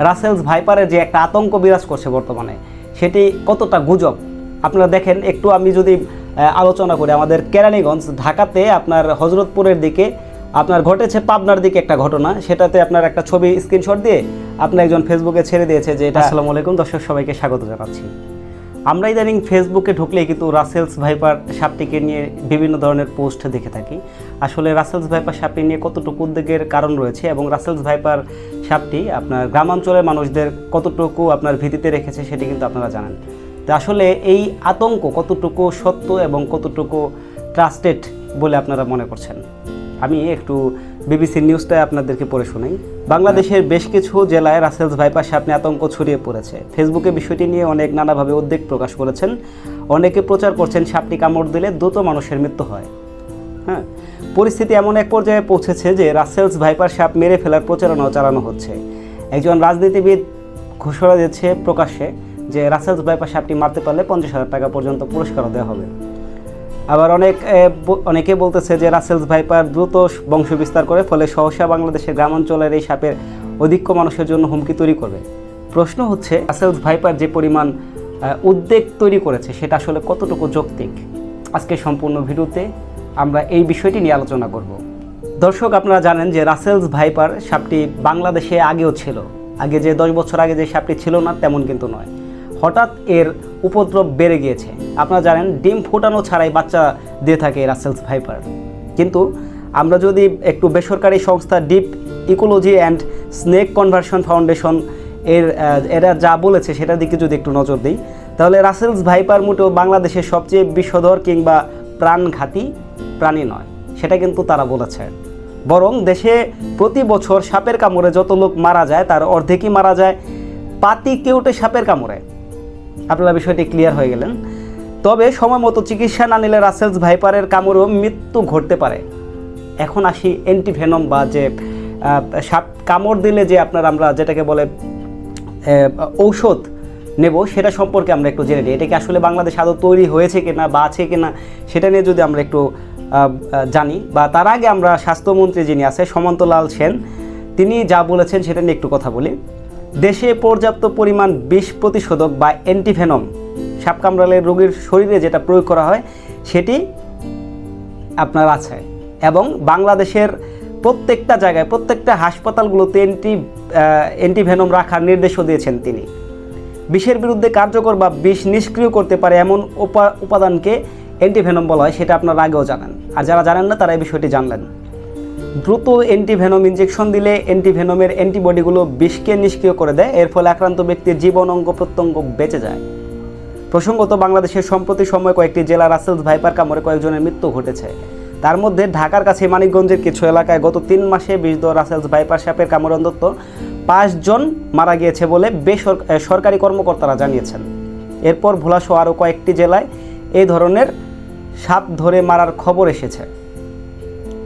রাসেলস ভাইপারের যে একটা আতঙ্ক বিরাজ করছে বর্তমানে, সেটি কতটা গুজব আপনারা দেখেন। একটু আমি যদি আলোচনা করি, আমাদের কেরানীগঞ্জ ঢাকাতে আপনার হজরতপুরের দিকে আপনার ঘটেছে পাবনার দিকে একটা ঘটনা, সেটাতে আপনার একটা ছবি স্ক্রিনশট দিয়ে আপনার একজন ফেসবুকে ছেড়ে দিয়েছে যে এটা। আসসালামু আলাইকুম দর্শক, সবাইকে স্বাগত জানাচ্ছি। আমরা ইদানিং ফেসবুকে ঢুকলেই কিন্তু রাসেলস ভাইপার সাপটিকে নিয়ে বিভিন্ন ধরনের পোস্ট দেখে থাকি। আসলে রাসেলস ভাইপার সাপটি নিয়ে কতটুকু উদ্বেগের কারণ রয়েছে এবং রাসেলস ভাইপার সাপটি আপনার গ্রামাঞ্চলের মানুষদের কতটুকু আপনার ভীতিতে রেখেছে সেটি কিন্তু আপনারা জানেন। তো আসলে এই আতঙ্ক কতটুকু সত্য এবং কতটুকু ট্রাস্টেড বলে আপনারা মনে করছেন? আমি একটু বিবিসি নিউজটা আপনাদেরকে পড়ে শোনাই। বাংলাদেশের বেশ কিছু জেলায় রাসেলস ভাইপার সাপ নিয়ে আতঙ্ক ছড়িয়ে পড়েছে। ফেসবুকে বিষয়টি নিয়ে অনেক নানাভাবে উদ্বেগ প্রকাশ করেছেন। অনেকে প্রচার করছেন সাপটি কামড় দিলে দ্রুত মানুষের মৃত্যু হয়। হ্যাঁ, পরিস্থিতি এমন এক পর্যায়ে পৌঁছেছে যে রাসেলস ভাইপার সাপ মেরে ফেলার প্রচারণাও চালানো হচ্ছে। একজন রাজনীতিবিদ ঘোষণা দিয়েছে প্রকাশ্যে যে রাসেলস ভাইপার সাপটি মারতে পারলে 50,000 টাকা পর্যন্ত পুরস্কারও দেওয়া হবে। আবার অনেকে বলতেছে যে রাসেলস ভাইপার দ্রুত বংশ বিস্তার করে, ফলে সহসা বাংলাদেশের গ্রামাঞ্চলের এই সাপের অধিক্য মানুষের জন্য হুমকি তৈরি করবে। প্রশ্ন হচ্ছে, রাসেলস ভাইপার যে পরিমাণ উদ্বেগ তৈরি করেছে সেটা আসলে কতটুকু যৌক্তিক? আজকে সম্পূর্ণ ভিডিওতে আমরা এই বিষয়টি নিয়ে আলোচনা করব। দর্শক, আপনারা জানেন যে রাসেলস ভাইপার সাপটি বাংলাদেশে আগেও ছিল। আগে যে 10 বছর আগে যে সাপটি ছিল না তেমন কিন্তু নয়। হঠাৎ এর উপদ্রব বেড়ে গিয়েছে। আপনারা জানেন ডিম ফোটানো ছাড়াই বাচ্চা দিয়ে থাকে রাসেলস ভাইপার। কিন্তু আমরা যদি একটু বেসরকারি সংস্থা deep ecology and snake conversion foundation এরা যা বলেছে সেটার দিকে যদি একটু নজর দিই, তাহলে রাসেলস ভাইপার মোটেও বাংলাদেশের সবচেয়ে বিষধর কিংবা প্রাণঘাতী প্রাণী নয়, সেটা কিন্তু তারা বলেছে। বরং দেশে প্রতি বছর সাপের কামড়ে যত লোক মারা যায় তার অর্ধেকই মারা যায় পাতি কেউটে সাপের কামড়ে। আপনারা বিষয়টি ক্লিয়ার হয়ে গেলেন। তবে সময় মতো চিকিৎসা না নিলে রাসেলস ভাইপারের কামড়েও মৃত্যু ঘটতে পারে। এখন আসি অ্যান্টিভেনম বা যে সাপ কামড় দিলে যে আমরা যেটাকে বলে ঔষধ নেব, সেটা সম্পর্কে আমরা একটু জেনে নিই। এটা কি আসলে বাংলাদেশ আদৌ তৈরি হয়েছে কিনা বা আছে কিনা সেটা নিয়ে যদি আমরা একটু জানি, বা তার আগে আমরা স্বাস্থ্যমন্ত্রী যিনি আছে সমান্তলাল সেন, তিনি যা বলেছেন সেটা নিয়ে একটু কথা বলি। দেশে পর্যাপ্ত পরিমাণ বিষ প্রতিষেধক বা অ্যান্টিভেনম সাপ কামড়ালে রোগীর শরীরে যেটা প্রয়োগ করা হয় সেটি আপনার আছে, এবং বাংলাদেশের প্রত্যেকটা জায়গায় প্রত্যেকটা হাসপাতালগুলোতে অ্যান্টিভেনম রাখার নির্দেশও দিয়েছেন তিনি। বিষের বিরুদ্ধে কার্যকর বা বিষ নিষ্ক্রিয় করতে পারে এমন উপাদানকে অ্যান্টিভেনম বলা হয়, সেটা আপনারা আগেও জানেন। আর যারা জানেন না তারা এই বিষয়টি জানলেন। দ্রুত অ্যান্টিভেনম ইনজেকশন দিলে অ্যান্টিভেনমের অ্যান্টিবডিগুলো বিষকে নিষ্ক্রিয় করে দেয়। এর ফলে আক্রান্ত ব্যক্তির জীবন অঙ্গ প্রত্যঙ্গ বেঁচে যায়। প্রসঙ্গত, বাংলাদেশের সম্প্রতি সময়ে কয়েকটি জেলা রাসেলস ভাইপার কামড়ে কয়েকজনের মৃত্যু ঘটেছে। তার মধ্যে ঢাকার কাছে মানিকগঞ্জের কিছু এলাকায় গত 3 মাসে বিষধর রাসেলস ভাইপার সাপের কামড়ে অন্তত 5 জন মারা গিয়েছে বলে সরকারি কর্মকর্তারা জানিয়েছেন। এরপর ভোলাসহ আরও কয়েকটি জেলায় এই ধরনের সাপ ধরে মারার খবর এসেছে।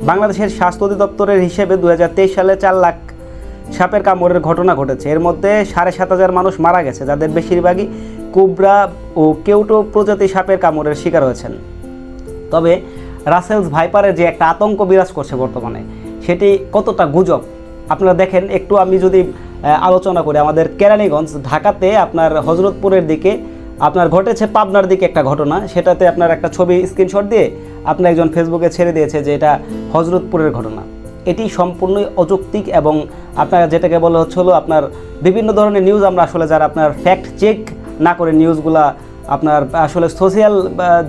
বাংলাদেশের স্বাস্থ্য অধিদপ্তরের হিসেবে 2023 সালে 4 লাখ সাপের কামড়ের ঘটনা ঘটেছে। এর মধ্যে 7,500 মানুষ মারা গেছে, যাদের বেশিরভাগই কোবরা ও কেউটো প্রজাতি সাপের কামড়ের শিকার হয়েছেন। তবে রাসেলস ভাইপারের যে একটা আতঙ্ক বিরাজ করছে বর্তমানে, সেটি কতটা গুজব আপনারা দেখেন। একটু আমি যদি আলোচনা করি, আমাদের কেরানীগঞ্জ ঢাকাতে আপনার হজরতপুরের দিকে আপনার ঘটেছে পাবনার দিকে একটা ঘটনা, সেটাতে আপনার একটা ছবি স্ক্রিনশট দিয়ে আপনার একজন ফেসবুকে ছেড়ে দিয়েছে যে এটা হজরতপুরের ঘটনা। এটি সম্পূর্ণই অযৌক্তিক এবং আপনার যেটাকে বলা হলো আপনার বিভিন্ন ধরনের নিউজ আমরা আসলে যারা আপনার ফ্যাক্ট চেক না করে নিউজগুলা আপনার আসলে সোশ্যাল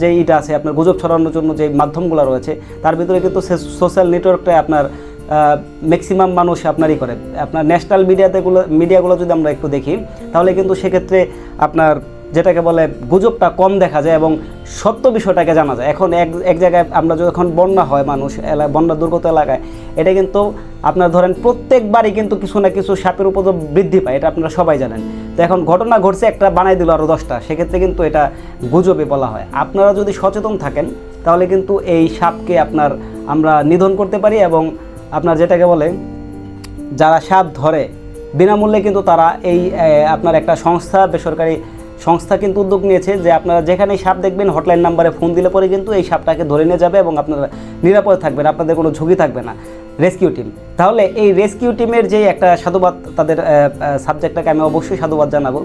যে ইটা আছে আপনার গুজব ছড়ানোর জন্য যে মাধ্যমগুলো রয়েছে, তার ভিতরে কিন্তু সোশ্যাল নেটওয়ার্কটাই আপনার ম্যাক্সিমাম মানুষ আপনারই করে। আপনার ন্যাশনাল মিডিয়াগুলো যদি আমরা একটু দেখি, তাহলে কিন্তু সেক্ষেত্রে আপনার যেটাকে বলে গুজবটা কম দেখা যায় এবং সত্য বিষয়টাকে জানা যায়। এখন এক জায়গায় আমরা যখন বন্যা হয়, মানুষ বন্যা দুর্গত এলাকায়, এটা কিন্তু আপনার ধরেন প্রত্যেকবারই কিন্তু কিছু না কিছু সাপের উপদ্রব বৃদ্ধি পায়, এটা আপনারা সবাই জানেন। তো এখন ঘটনা ঘটছে, একটা বানাই দিল আরও 10টা, সেক্ষেত্রে কিন্তু এটা গুজবে বলা হয়। আপনারা যদি সচেতন থাকেন তাহলে কিন্তু এই সাপকে আমরা নিধন করতে পারি, এবং আপনার যেটাকে বলে যারা সাপ ধরে বিনামূল্যে কিন্তু তারা এই আপনার একটা বেসরকারি সংস্থা কিন্তু উদ্যোগ নিয়েছে যে আপনারা যেখানে সাপ দেখবেন হটলাইন নাম্বারে ফোন দিলে পরে কিন্তু এই সাপটাকে ধরে নিয়ে যাবে এবং আপনারা নিরাপদে থাকবেন, আপনাদের কোনো ঝুঁকি থাকবে না। Rescue team. তাহলে এই রেস্কিউ টিমের যে একটা সাধুবাদ, তাদের সাবজেক্টটাকে আমি অবশ্যই সাধুবাদ জানাবো।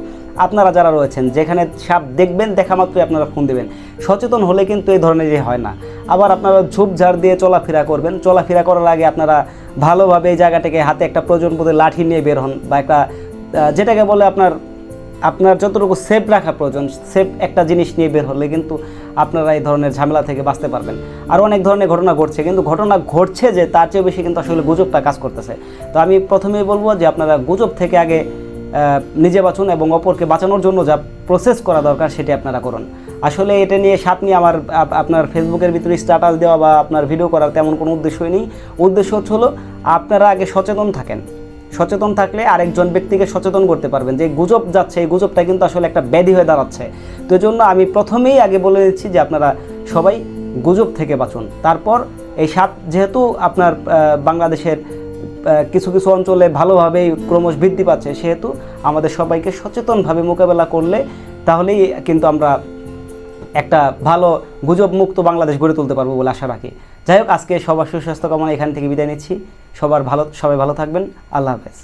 আপনারা যারা রয়েছেন, যেখানে সাপ দেখবেন দেখা মাত্রই আপনারা ফোন দেবেন, সচেতন হলে কিন্তু এই ধরনের যে হয় না। আবার আপনারা ঝোপঝাড় দিয়ে চলাফেরা করবেন, চলাফেরা করার আগে আপনারা ভালোভাবে এই জায়গাটাকে হাতে একটা প্রয়োজন বোধে লাঠি নিয়ে বের হন, বা একটা যেটাকে বলে আপনার যতটুকু সেফ রাখা প্রয়োজন, সেফ একটা জিনিস নিয়ে বের হলে কিন্তু আপনারা এই ধরনের ঝামেলা থেকে বাঁচতে পারবেন। আর অনেক ধরনের ঘটনা ঘটছে, কিন্তু ঘটনা ঘটছে যে তার চেয়ে বেশি কিন্তু আসলে গুজবটা কাজ করতেছে। তো আমি প্রথমেই বলবো যে আপনারা গুজব থেকে আগে নিজে বাঁচুন, এবং অপরকে বাঁচানোর জন্য যা প্রসেস করা দরকার সেটি আপনারা করুন। আসলে এটা নিয়ে সাপ নিয়ে আমার আপনার ফেসবুকের ভিতরে স্ট্যাটাস দেওয়া বা আপনার ভিডিও করার তেমন কোনো উদ্দেশ্যই নেই। উদ্দেশ্য হলো আপনারা আগে সচেতন থাকেন। সচেতন থাকলে আরেকজন ব্যক্তিকে সচেতন করতে পারবেন যে গুজব যাচ্ছে, এই গুজবটা কিন্তু আসলে একটা ব্যাধি হয়ে দাঁড়াচ্ছে। তো এই জন্য আমি প্রথমেই আগে বলে দিচ্ছি যে আপনারা সবাই গুজব থেকে বাঁচুন। তারপর এই সাপ যেহেতু আপনার বাংলাদেশের কিছু কিছু অঞ্চলে ভালোভাবেই ক্রমশ বৃদ্ধি পাচ্ছে, সেহেতু আমাদের সবাইকে সচেতনভাবে মোকাবেলা করলে তাহলেই কিন্তু আমরা একটা ভালো গুজব মুক্ত বাংলাদেশ গড়ে তুলতে পারবো বলে আশা রাখি। যাই হোক, আজকে সবার সুস্বাস্থ্য কামনা, এখান থেকে বিদায় নিচ্ছি। সবাই ভালো থাকবেন। আল্লাহ হাফেজ।